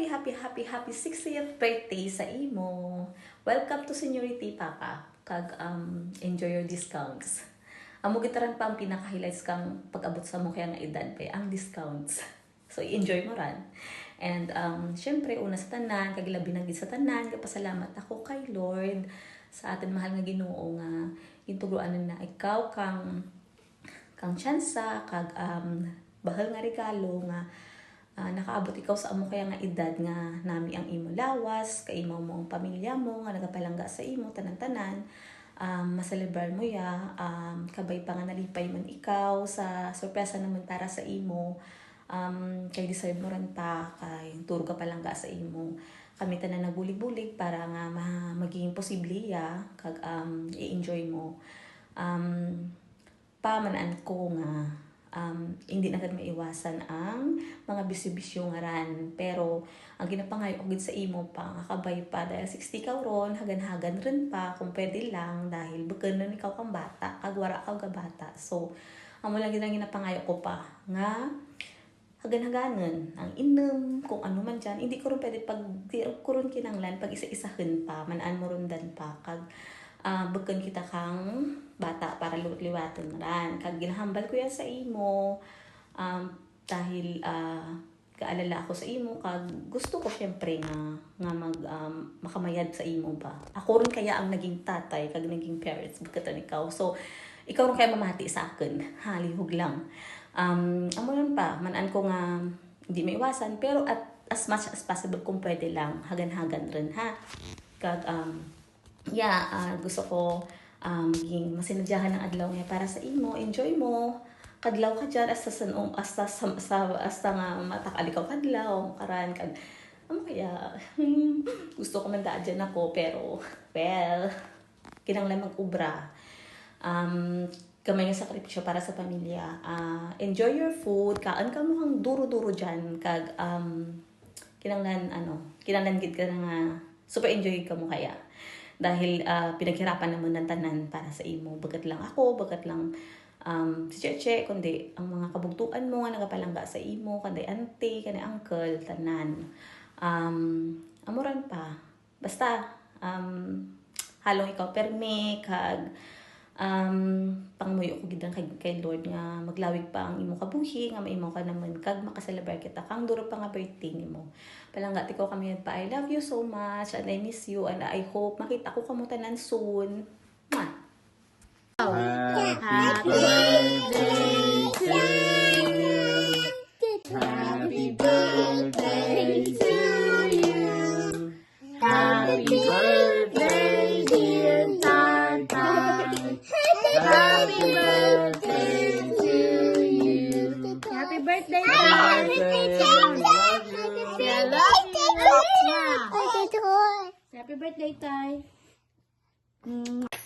happy 60th birthday sa imo. Welcome to Seniority Papa. Kag enjoy your discounts. Amo gitaran pa ang pinaka-highlights kang pag-abot sa mo kaya nga edad pa ang discounts. So enjoy mo ran. And syempre una sa tanan, kag labi na gid sa tanan, pasalamat ako kay Lord sa atin mahal nga Ginoo nga intugruan na ikaw kang tsansa kag bahal nga regalo nga nakaabot ikaw sa amo kaya nga edad nga nami ang imo lawas, kay imo mong pamilya mo nga nagapalangga sa imo tanan-tanan. Maselebrar mo ya, kabay pa nga nalipay man ikaw sa sorpresa naman para sa imo. Kay deserve mo rin ta, kay turo ka palangga sa imo. Kami tanan nabulig-bulig para nga maging posible ya, kag i-enjoy mo. Pamanaan ko nga hindi na agad maiwasan ang mga bisyo-bisyo nga ran. Pero ang ginapangayo ko sa imo pa nga kabay pa dahil 60 ka ron, hagan-hagan rin pa kung pwede lang dahil bukan nun ikaw kang bata, kagwara ka ga bata. So amo lang ginapangayo ko pa nga hagan-haganan ang inom kung ano man dyan. Hindi ko rin pwede pag di ko rin kinanglan pag isa-isahin pa, manaan mo rin dan pa kag bukan kita kang bata para liwatan ran. Kag ginahambal ko yan sa imo dahil kaalala ako sa imo kag gusto ko syempre nga makamayad sa imo ba. Ako rin kaya ang naging tatay kag naging parents bukatan ikaw. So ikaw rin kaya mamati sa akin. Halihog lang. Amo lang pa manan ko nga hindi maiwasan pero at as much as possible kung pwede lang hagan-hagan rin ha. Kag gusto ko maging masinadyahan ng adlaw niya para sa imo, enjoy mo. Kadlaw ka dyan, hasta nga matakali ka kadlaw, karan, kaya, gusto ko man daan dyan ako, pero, well, kinanglan mag-ubra. Kamay nga sakripisyo para sa pamilya. Enjoy your food, kaan ka mo hang duro-duro dyan, kag, kinanglan gid ka nga, super enjoy ka mo kaya. Dahil pinaghirapan naman ng tanan para sa imo. Bagat lang ako, bagat lang si Cheche, kundi ang mga kabugtuan mo nga nagapalangga sa imo, kundi auntie, kundi uncle, tanan. Amuran pa. Basta, halong ikaw permi, kag pangmuyo ko gidang kay Lord nga maglawig pa ang imo kabuhi nga maimo ka naman kag makaselebrate kita kang duro pa nga birthday nimo. Palangga ko kami pa, I love you so much and I miss you and I hope makita ko kamo tanan soon. Happy birthday to you. Happy birthday to you. Happy birthday, dear Tata. Happy birthday to you. Happy birthday, Happy birthday. I love you. Happy birthday, Tay.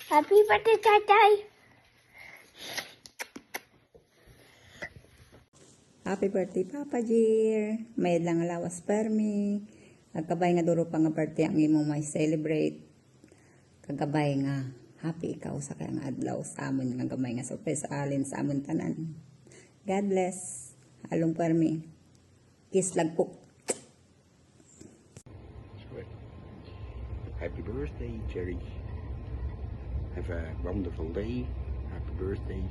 Happy birthday, Tatay. Happy birthday, Papa Jir. May lang lawas permi. Kagabay nga duro pa nga birthday ang imo may celebrate. Kagabay nga happy ikaw sa kaya nga adlaw sa amon nga gamay nga surprise alin sa amon tanan. God bless. Halong permi. Kiss lagpok. Happy birthday, Jerry. Have a wonderful day. Happy birthday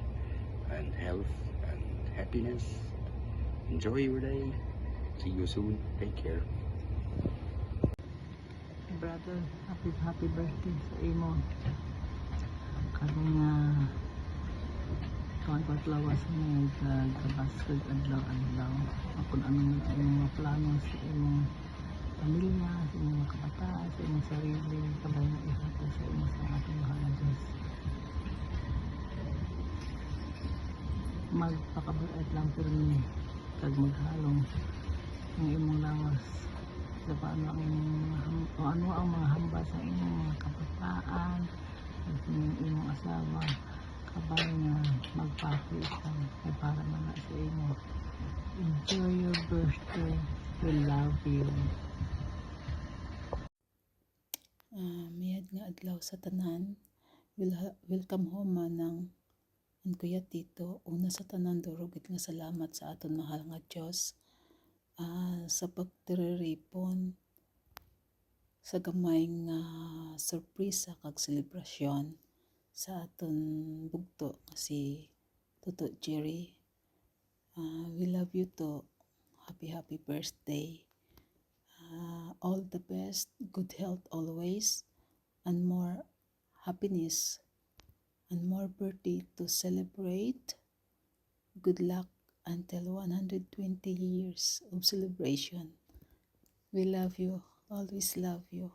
and health and happiness. Enjoy your day. See you soon. Take care. Brother, happy birthday sa imo. Kami nga tuwan lawas nga kabaskag adlaw-adlaw. Kung ano man ang mga plano sa imong pamilya, sa imong mga kabataan, sa imong sarili, kabay na ihata sa imo sa ating mahal na Diyos. Magpakabulat lang pero ni kag maghalong ang imong lawas sa paano ang mga hamba sa imong mga kabataan at imong asawa kabay nga magpapi ikaw ay para man sa imo. Enjoy your birthday. We love you. Mayad nga adlaw sa tanan. Welcome home manang ang kuya tito. Una sa tanan durugit nga salamat sa aton mahal nga Dios sa pagtiripon sa gamay nga sorpresa kag selebrasyon sa aton bugto si Tuto Jerry. We love you to. Happy birthday. All the best, good health always, and more happiness, and more birthday to celebrate. Good luck until 120 years of celebration. We love you, always love you.